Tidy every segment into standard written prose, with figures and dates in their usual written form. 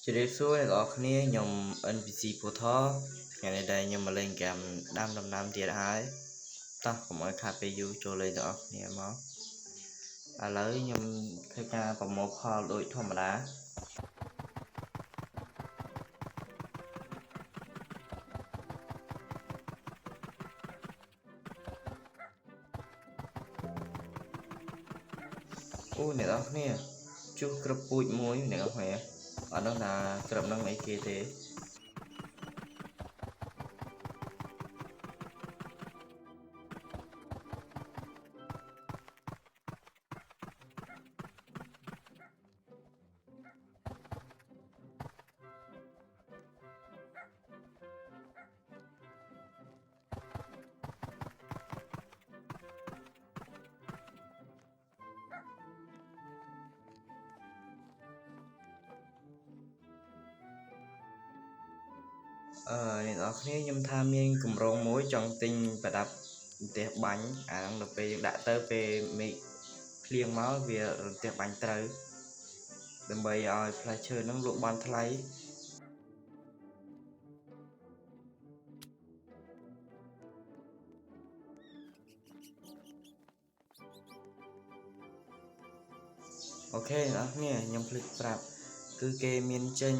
ជម្រាបសួរអ្នកនរគ្នាខ្ញុំ NPC ពូថថ្ងៃនេះដែរខ្ញុំមកលេងហ្គេមដាំដំណាំទៀតហើយតោះកុំឲ្យខាតពេលយូរចូលលេងទាំងអស់គ្នាមកឥឡូវខ្ញុំធ្វើការប្រមូលផលដូចធម្មតាអូអ្នកនរគ្នាជួសក្រពូជមួយអ្នកនរគ្នាអត់ដឹងថាក្រឹបនឹងអីគេទេអ្នកនរគ្នាខ្ញុំថាមានគម្រោងមួយចង់ទិញប្រដាប់ផ្ទះបាញ់អាហ្នឹងដល់ពេលយើងដាក់ទៅពេលមេឃភ្លៀងមកវារន្ទះបាញ់ត្រូវដើម្បីឲ្យផ្លែឈើហ្នឹងលក់បានថ្លៃអូខេអ្នកនរគ្នាខ្ញុំភ្លេចប្រាប់គឺគេមានចេញ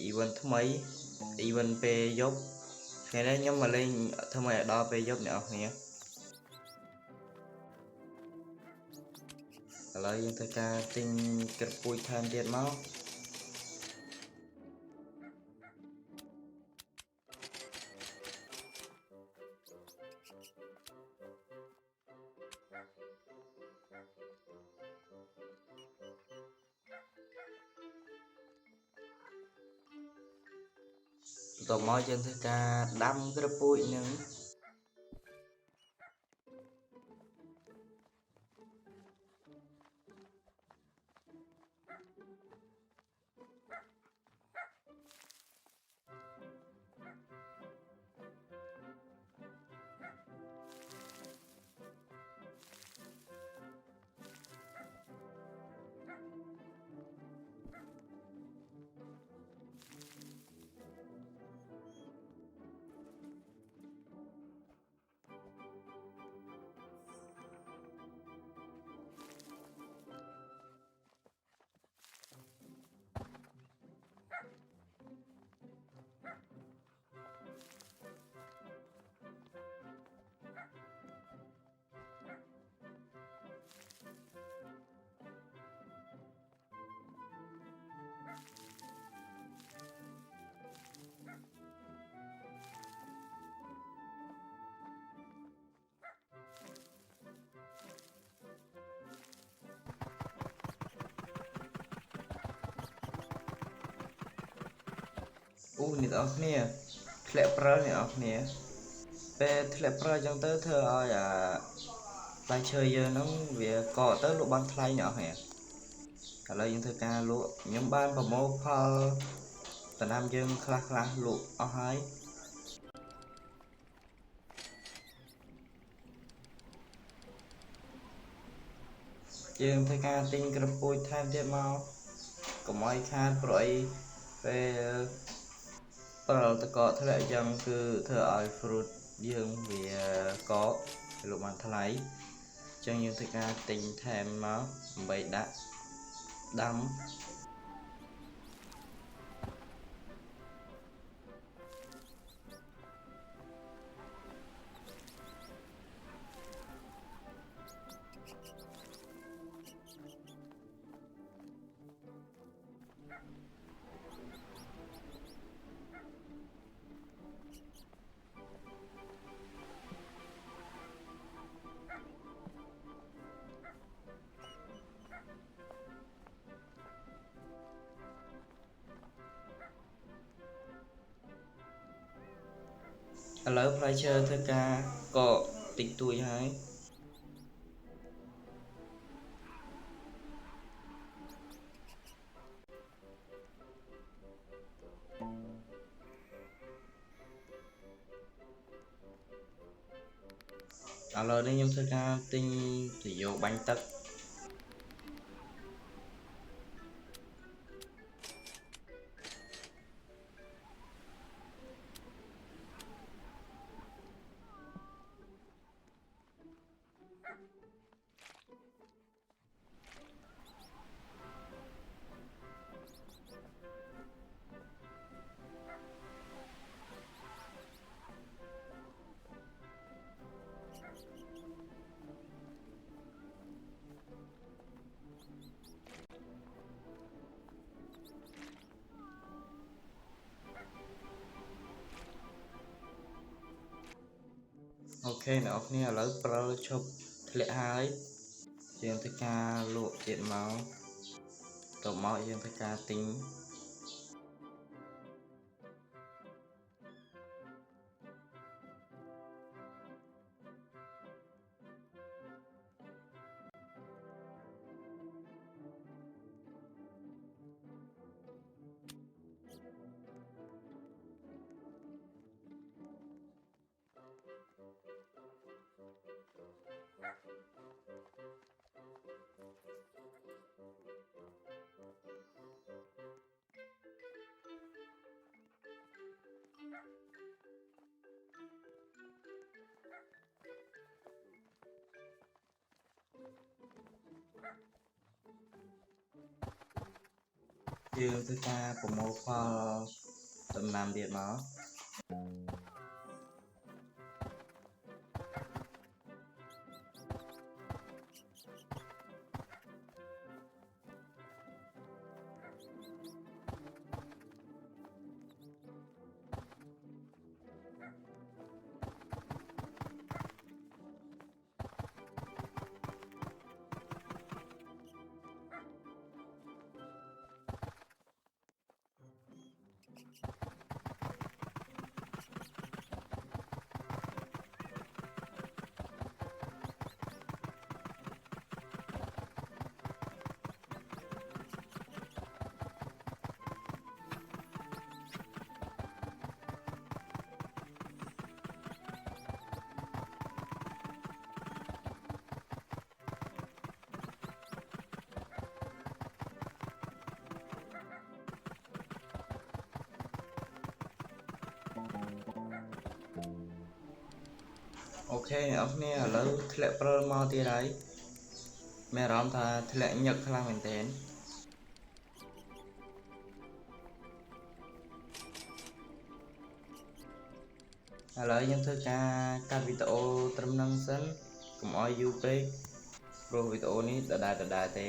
event ថ្មី event ពេលយប់ថ្ងៃនេះខ្ញុំមកលេងធ្វើឲ្យដល់ពេលយប់អ្នកនរគ្នាឥឡូវយើងធ្វើការទិញក្រពូជថែមទៀតមកតមកយើងធ្វើការដាំក្រពូជនឹងអូអ្នកនរគ្នាធ្លាក់ព្រិលអ្នកនរគ្នាពេលធ្លាក់ព្រិលអញ្ចឹងទៅធ្វើឲ្យផ្លែឈើយើងហ្នឹងវាកកទៅលក់បានថ្លៃអ្នកនរគ្នាឥឡូវយើងធ្វើការលក់ខ្ញុំបានប្រមូលផលដំណាំយើងខ្លះលក់អស់ហើយយើងធ្វើការទិញក្រពូជថែមទៀតមកកុំឲ្យខាតព្រោះអីពេលព្រិលតកកធ្លាក់អញ្ចឹងគឺធ្វើឲ្យ fruit យើងវាកកលក់បានថ្លៃអញ្ចឹងយើងធ្វើការទិញថែមមកដើម្បីដាក់ដាំឥឡូវផ្លែឈើធ្វើការកកតិចតួចហើយឥឡូវនេះខ្ញុំធ្វើការទិញទៅយកបាញ់ទឹក ok nó nè lấy pro chụp lệ hai dương tất cả lụa điện máu tổ mọi dương tất cả tính យើងធ្វើការប្រមូលផលដំណាំទៀតមកអូខេអ្នកនរគ្នាឥឡូវធ្លាក់ព្រិលមកទៀតហើយមានអារម្មណ៍ថាធ្លាក់ញឹកខ្លាំងមែនទែនឥឡូវខ្ញុំធ្វើការកាត់វីដេអូត្រឹមហ្នឹងសិនកុំឲ្យយូរពេកព្រោះវីដេអូនេះដដែលទេ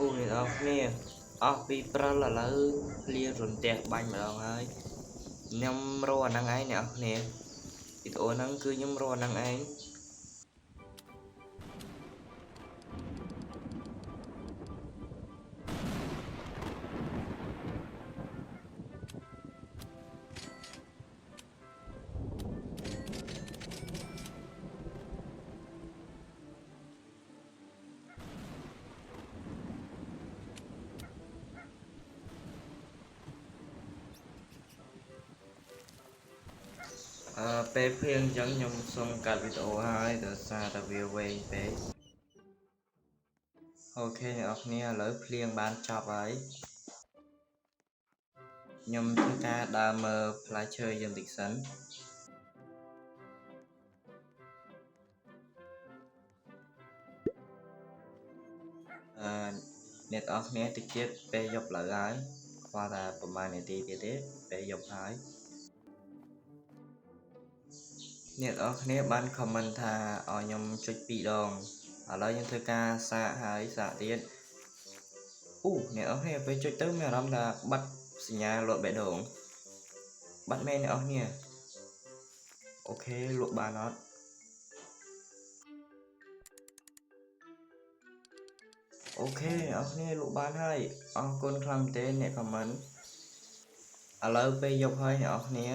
អូអ្នកនរគ្នាអស់ពីព្រិលឥឡូវភ្លៀងរន្ទះបាញ់ម្ដងហើយខ្ញុំរកអាហ្នឹងឯងអ្នកនរគ្នាវីដេអូហ្នឹងគឺខ្ញុំរកអាហ្នឹងឯងពេលភ្លៀងអញ្ចឹងខ្ញុំសុំកាត់វីដេអូហើយដោយសារតែវាវែងពេកអូខេអ្នកនរគ្នាឥឡូវភ្លៀងបានចប់ហើយខ្ញុំធ្វើការដើរមើលផ្លែឈើយើងតិចសិនអ្នកនរគ្នាតិចទៀតពេលយប់ឡើងហើយខ្វល់តែប្រហែលនាទីទៀតទេពេលយប់ហើយអ្នកនរគ្នាបានខមមិនថាឲ្យខ្ញុំចុច2ដងឥឡូវខ្ញុំធ្វើការសាកហើយសាកទៀតអូអ្នកនរគ្នាពេលចុចទៅមានអារម្មណ៍ថាបាត់សញ្ញាលក់បេះដូងបាត់មែនអ្នកនរគ្នាអូខេលក់បានអត់អូខេអ្នកនរគ្នាលក់បានហើយអរគុណខ្លាំងទេអ្នកខមមិនឥឡូវពេលយប់ហើយអ្នកនរគ្នា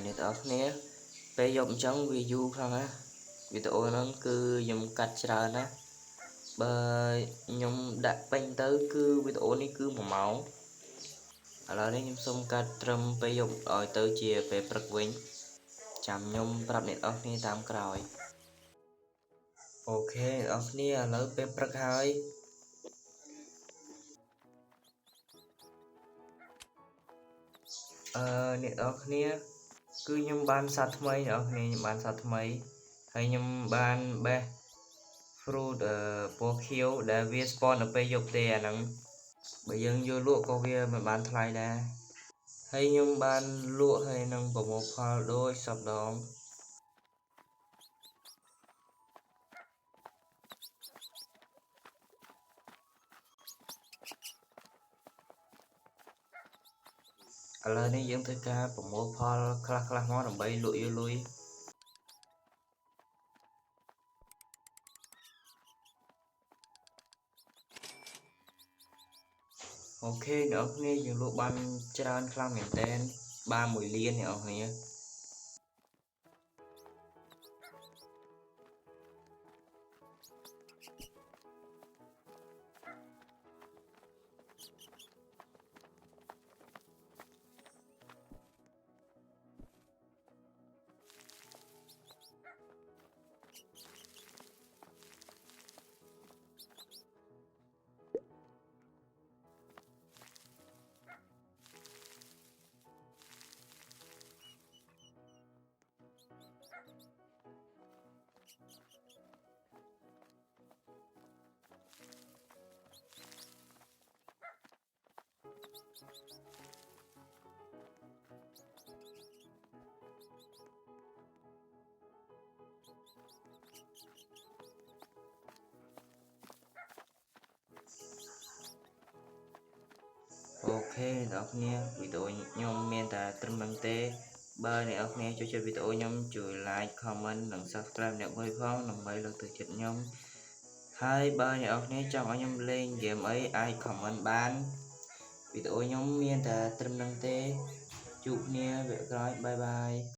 អ្នកទាំងអស់គ្នាពេលយកអញ្ចឹងវាយូរខ្លាំងណាស់វីដេអូហ្នឹងគឺខ្ញុំកាត់ច្រើនណាស់បើខ្ញុំដាក់ពេញទៅគឺវីដេអូនេះគឺ1 ម៉ោងឥឡូវនេះខ្ញុំសូមកាត់ត្រឹមពេលយប់ឲ្យទៅជាពេលព្រឹកវិញចាំខ្ញុំប្រាប់អ្នកទាំងអស់គ្នាតាមក្រោយអូខេអ្នកទាំងអស់គ្នាឥឡូវពេលព្រឹកហើយអ្នកទាំងអស់គ្នាគឺខ្ញុំបានសត្វថ្មីអ្នកទាំងអស់គ្នាខ្ញុំបានសត្វថ្មីហើយខ្ញុំបានបេះ fruit ពណ៌ខៀវដែលវា spawn នៅពេលយប់ទេអាហ្នឹងបើយើងយកលក់ក៏វាមិនបានថ្លៃដែរហើយខ្ញុំបានលក់ហើយនឹងប្រមូលផលដូចសពដងឥឡូវនេះយើងធ្វើការប្រមូលផលខ្លះៗមកដើម្បីលក់យកលុយអូខេអ្នកនរគ្នាយើងលក់បានច្រើនខ្លាំងមែនតើបាន1 លានអ្នកនរគ្នាអូខេអ្នកនរគ្នាវីដេអូខ្ញុំមានតែត្រឹមហ្នឹងទេបើអ្នកនរគ្នាចូលចិត្តវីដេអូខ្ញុំជួយ like comment និង subscribe អ្នកមួយផងដើម្បីលើកទឹកចិត្តខ្ញុំហើយបើអ្នកនរគ្នាចង់ឲ្យខ្ញុំលេងហ្គេមអីអាច comment បានវីដេអូខ្ញុំមានតែត្រឹមហ្នឹងទេជួបគ្នាវគ្គក្រោយបាយបាយ